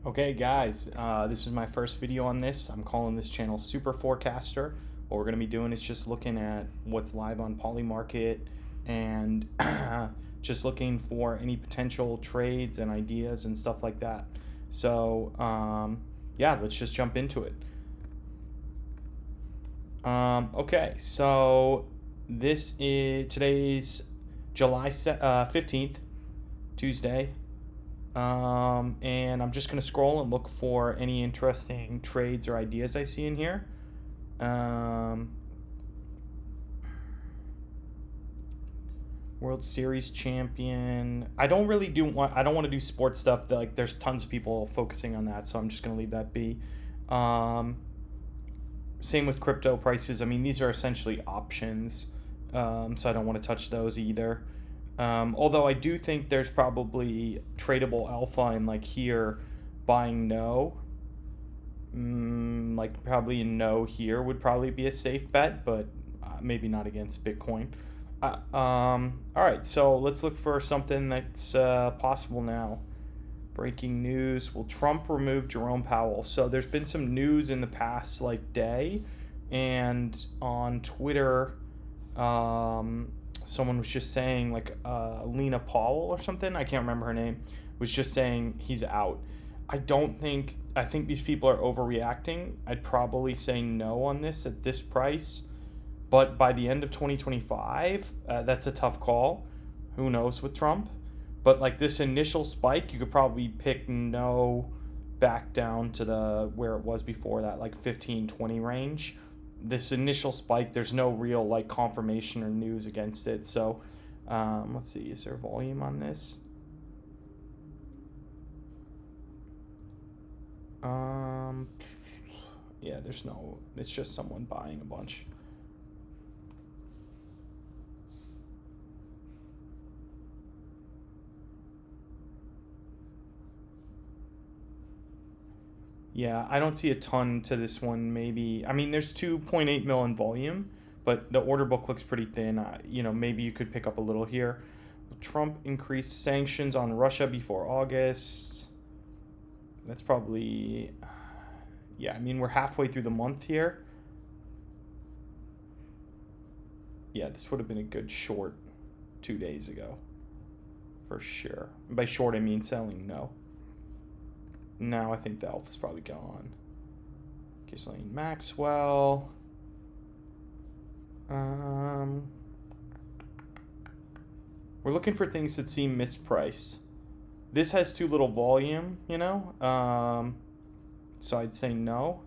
Okay, guys, this is my first video on this. I'm calling this channel Superforecaster. What we're going to be doing is just looking at what's live on Polymarket and just looking for any potential trades and ideas and stuff like that. So, yeah, let's just jump into it. Okay, so today's July 15th, Tuesday. And I'm just going to scroll and look for any interesting trades or ideas I see in here. World Series champion. I don't want to do sports stuff. Like there's tons of people focusing on that, so I'm just going to leave that be. Same with crypto prices. I mean, these are essentially options, so I don't want to touch those either. Although I do think there's probably tradable alpha in like here, buying no. Like probably a no here would probably be a safe bet, but maybe not against Bitcoin. All right, so let's look for something that's possible now. Breaking news: will Trump remove Jerome Powell? So there's been some news in the past like day, and on Twitter, someone was just saying like Lena Powell or something. I can't remember her name. Was just saying he's out. I think these people are overreacting. I'd probably say no on this at this price. But by the end of 2025, that's a tough call. Who knows with Trump? But like this initial spike, you could probably pick no back down to the where it was before that, like 15-20 range. This initial spike, there's no real like confirmation or news against it. So let's see, is there volume on this? Yeah, there's no, it's just someone buying a bunch. Yeah, I don't see a ton to this one. Maybe, I mean, there's 2.8 mil in volume, but the order book looks pretty thin. Maybe you could pick up a little here. Trump increased sanctions on Russia before August. That's probably, yeah, I mean, we're halfway through the month here. Yeah, this would have been a good short 2 days ago, for sure. By short, I mean selling no. Now I think the alpha's probably gone. Ghislaine Maxwell. We're looking for things that seem mispriced. This has too little volume, so I'd say no.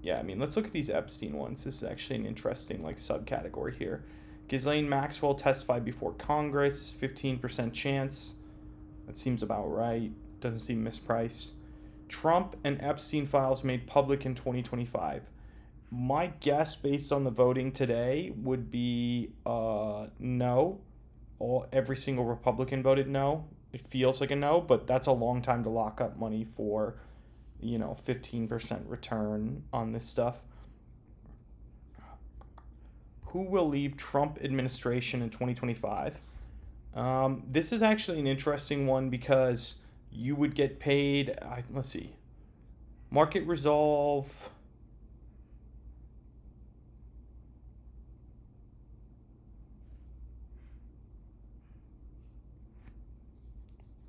Yeah, I mean, let's look at these Epstein ones. This is actually an interesting like subcategory here. Ghislaine Maxwell testified before Congress, 15% chance. That seems about right. Doesn't seem mispriced. Trump and Epstein files made public in 2025. My guess, based on the voting today, would be no. Every single Republican voted no. It feels like a no, but that's a long time to lock up money for, 15% return on this stuff. Who will leave Trump administration in 2025? This is actually an interesting one because you would get paid. Let's see. Market Resolve.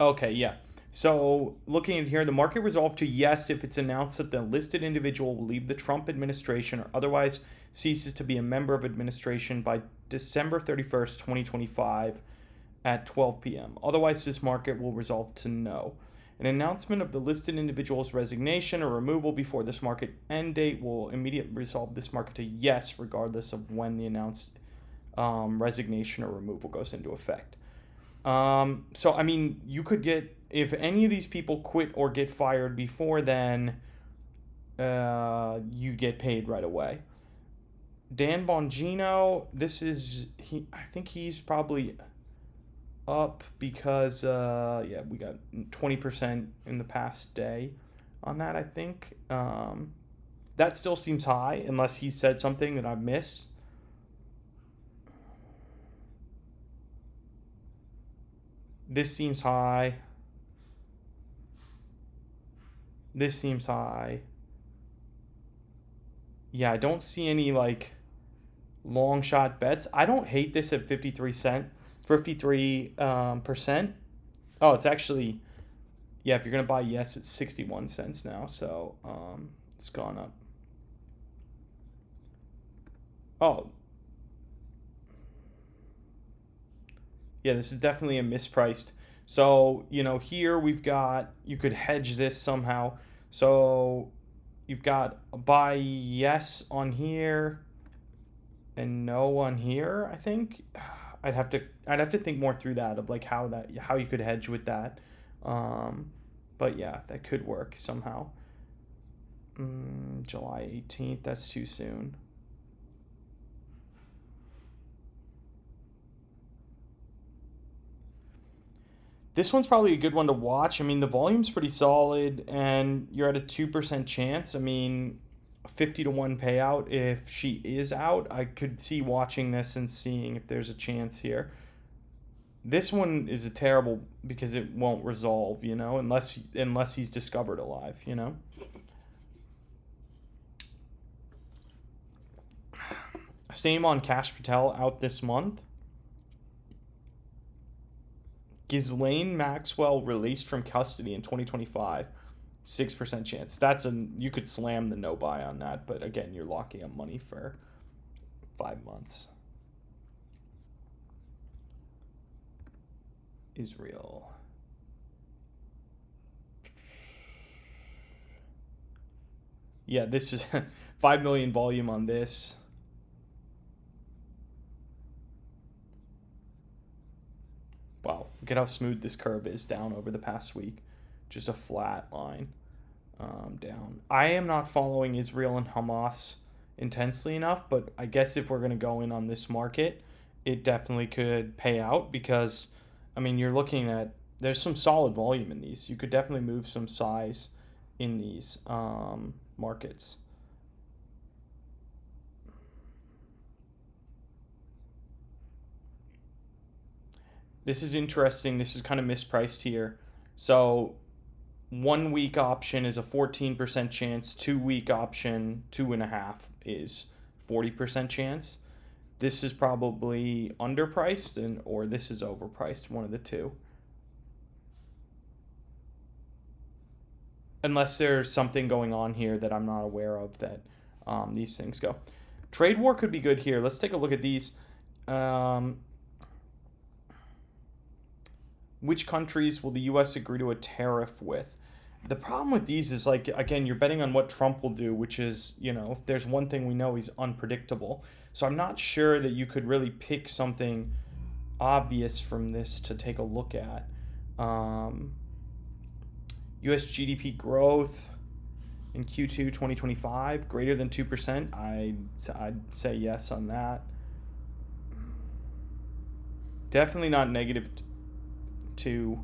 Okay, yeah. So looking at here, the market resolved to yes if it's announced that the listed individual will leave the Trump administration or otherwise ceases to be a member of administration by December 31st, 2025 at 12 p.m. Otherwise, this market will resolve to no. An announcement of the listed individual's resignation or removal before this market end date will immediately resolve this market to yes, regardless of when the announced resignation or removal goes into effect. So, I mean, you could get, if any of these people quit or get fired before then, you get paid right away. Dan Bongino, I think he's probably up because, yeah, we got 20% in the past day on that, I think. That still seems high unless he said something that I've missed. This seems high. This seems high. Yeah, I don't see any like long shot bets. I don't hate this at 53 percent. Oh, it's actually, yeah, if you're gonna buy yes, it's 61 cents now. So it's gone up. Oh, yeah, this is definitely a mispriced. So, here we've got, you could hedge this somehow. So you've got a buy yes on here and no on here, I think. I'd have to think more through that of like how you could hedge with that. Um, but yeah, that could work somehow. July 18th, that's too soon. This one's probably a good one to watch. I mean, the volume's pretty solid, and you're at a 2% chance. I mean, 50 to 1 payout if she is out. I could see watching this and seeing if there's a chance here. This one is a terrible because it won't resolve, unless he's discovered alive. Same on Cash Patel out this month. Ghislaine Maxwell released from custody in 2025. 6% chance. You could slam the no buy on that, but again, you're locking up money for 5 months. Israel. Yeah, this is 5 million volume on this. Wow, look at how smooth this curve is down over the past week. Just a flat line down. I am not following Israel and Hamas intensely enough, but I guess if we're going to go in on this market, it definitely could pay out because, I mean, you're looking at, there's some solid volume in these. You could definitely move some size in these markets. This is interesting. This is kind of mispriced here. So 1 week option is a 14% chance. 2 week option, 2.5 is 40% chance. This is probably underpriced or this is overpriced, one of the two. Unless there's something going on here that I'm not aware of that these things go. Trade war could be good here. Let's take a look at these. Um, which countries will the U.S. agree to a tariff with? The problem with these is, like, again, you're betting on what Trump will do, which is, if there's one thing we know, he's unpredictable. So I'm not sure that you could really pick something obvious from this to take a look at. U.S. GDP growth in Q2 2025 greater than 2%. I'd say yes on that. Definitely not negative 2.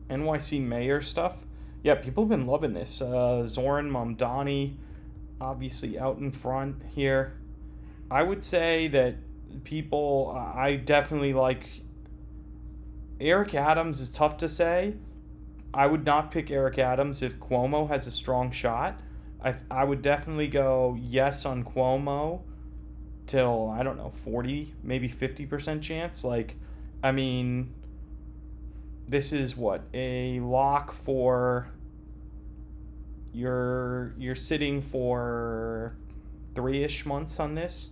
NYC mayor stuff. Yeah, people have been loving this. Zoran Mamdani, obviously out in front here. I would say that I definitely like Eric Adams is tough to say. I would not pick Eric Adams if Cuomo has a strong shot. I would definitely go yes on Cuomo till, I don't know, 40, maybe 50% chance. Like, I mean, this is what a lock for you're sitting for 3-ish months on this.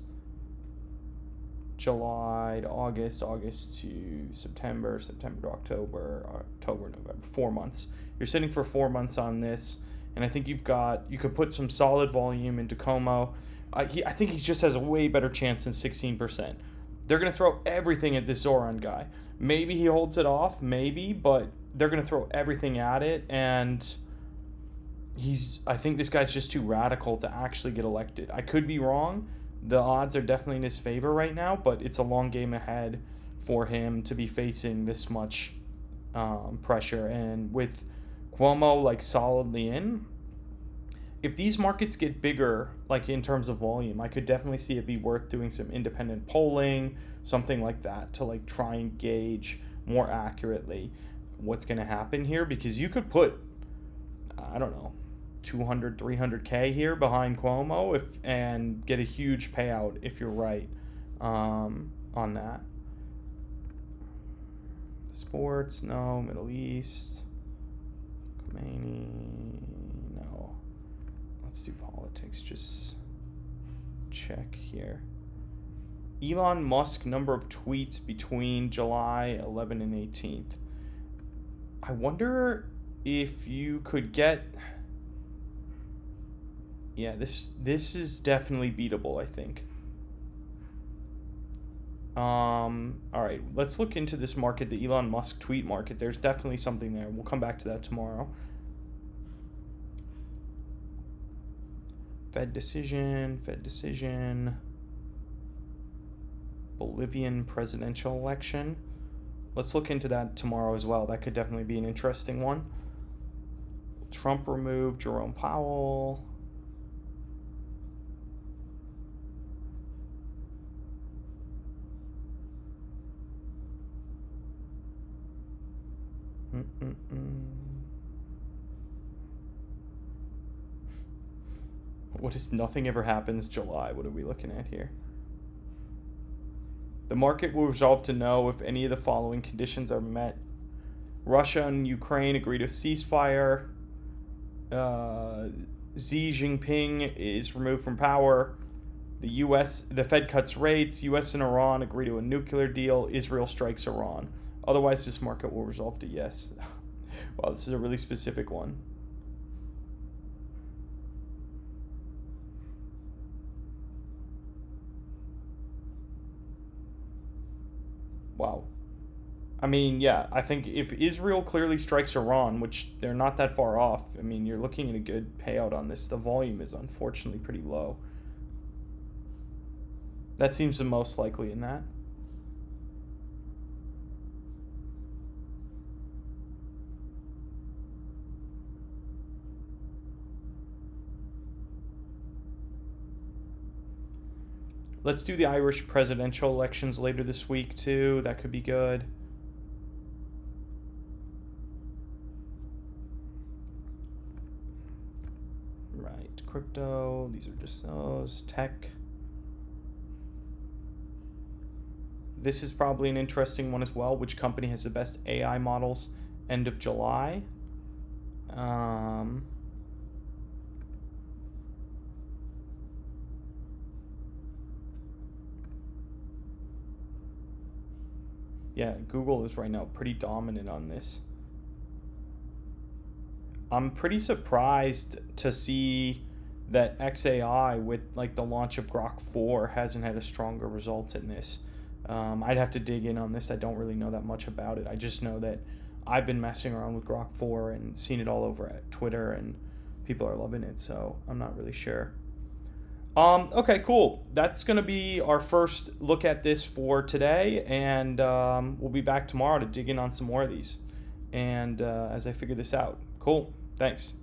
July to August, August to September, September to October, October, November, 4 months. You're sitting for 4 months on this, and I think you could put some solid volume into Como. I think he just has a way better chance than 16%. They're going to throw everything at this Zoran guy. Maybe he holds it off, maybe, but they're going to throw everything at it, and I think this guy's just too radical to actually get elected. I could be wrong. The odds are definitely in his favor right now, but it's a long game ahead for him to be facing this much pressure. And with Cuomo like solidly in, if these markets get bigger, like in terms of volume, I could definitely see it be worth doing some independent polling, something like that, to like try and gauge more accurately what's going to happen here, because you could put, I don't know, 200, 300K here behind Cuomo and get a huge payout if you're right on that. Sports, no. Middle East, Khomeini, no. Let's do politics, just check here. Elon Musk number of tweets between July 11 and 18th. I wonder if you could get... Yeah, this is definitely beatable, I think. All right, let's look into this market, the Elon Musk tweet market. There's definitely something there. We'll come back to that tomorrow. Fed decision. Bolivian presidential election. Let's look into that tomorrow as well. That could definitely be an interesting one. Trump removed Jerome Powell. What is nothing ever happens July? What are we looking at here? The market will resolve to know if any of the following conditions are met. Russia and Ukraine agree to ceasefire. Xi Jinping is removed from power. The Fed cuts rates. US and Iran agree to a nuclear deal. Israel strikes Iran. Otherwise, this market will resolve to yes. Wow, this is a really specific one. Wow. I mean, yeah, I think if Israel clearly strikes Iran, which they're not that far off, I mean, you're looking at a good payout on this. The volume is unfortunately pretty low. That seems the most likely in that. Let's do the Irish presidential elections later this week, too. That could be good. Right, crypto. These are just those. Tech. This is probably an interesting one as well. Which company has the best AI models? End of July. Yeah, Google is right now pretty dominant on this. I'm pretty surprised to see that XAI, with like the launch of Grok 4, hasn't had a stronger result in this. I'd have to dig in on this. I don't really know that much about it. I just know that I've been messing around with Grok 4 and seen it all over at Twitter, and people are loving it, so I'm not really sure. Okay, cool. That's going to be our first look at this for today, and we'll be back tomorrow to dig in on some more of these and as I figure this out. Cool. Thanks.